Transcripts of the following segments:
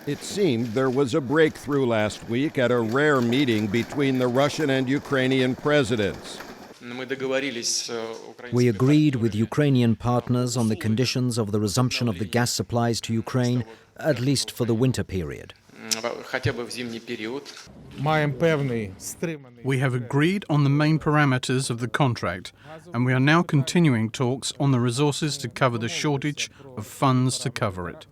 It seemed there was a breakthrough last week at a rare meeting between the Russian and Ukrainian presidents. We agreed with Ukrainian partners on the conditions of the resumption of the gas supplies to Ukraine, at least for the winter period. We have agreed on the main parameters of the contract, and we are now continuing talks on the resources to cover the shortage of funds to cover it.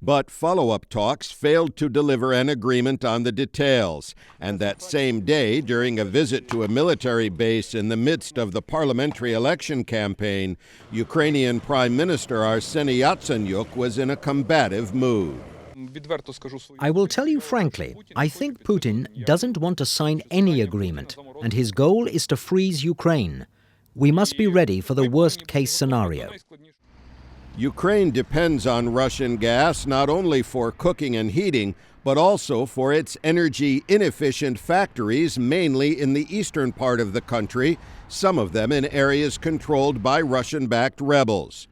But follow-up talks failed to deliver an agreement on the details. And that same day, during a visit to a military base in the midst of the parliamentary election campaign, Ukrainian Prime Minister Arseniy Yatsenyuk was in a combative mood. I will tell you frankly, I think Putin doesn't want to sign any agreement, and his goal is to freeze Ukraine. We must be ready for the worst-case scenario. Ukraine depends on Russian gas not only for cooking and heating, but also for its energy-inefficient factories, mainly in the eastern part of the country, some of them in areas controlled by Russian-backed rebels.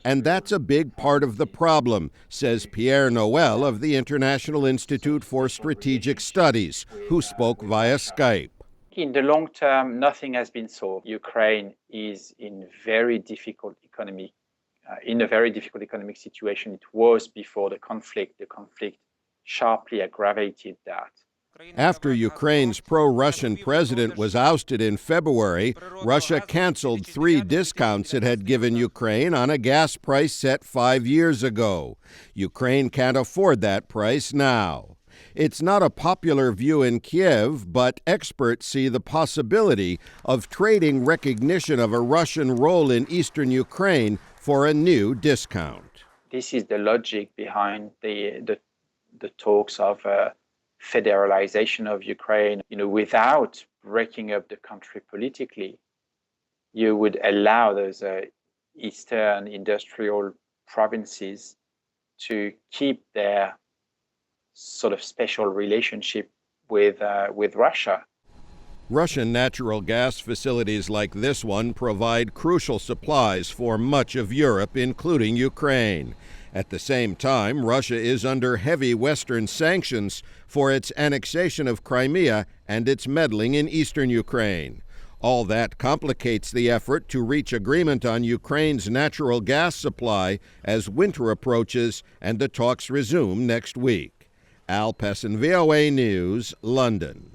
And that's a big part of the problem, says Pierre Noël of the International Institute for Strategic Studies, who spoke via Skype. In the long term, nothing has been solved. Ukraine is in a very difficult economic situation. It was before the conflict. The conflict sharply aggravated that. After Ukraine's pro-Russian president was ousted in February, Russia canceled 3 discounts it had given Ukraine on a gas price set 5 years ago. Ukraine can't afford that price now. It's not a popular view in Kiev, but experts see the possibility of trading recognition of a Russian role in eastern Ukraine for a new discount. This is the logic behind the talks of federalization of Ukraine. Without breaking up the country politically, you would allow those eastern industrial provinces to keep their sort of special relationship with Russia. Russian natural gas facilities like this one provide crucial supplies for much of Europe, including Ukraine. At the same time, Russia is under heavy Western sanctions for its annexation of Crimea and its meddling in eastern Ukraine. All that complicates the effort to reach agreement on Ukraine's natural gas supply as winter approaches and the talks resume next week. Pessin, VOA News, London.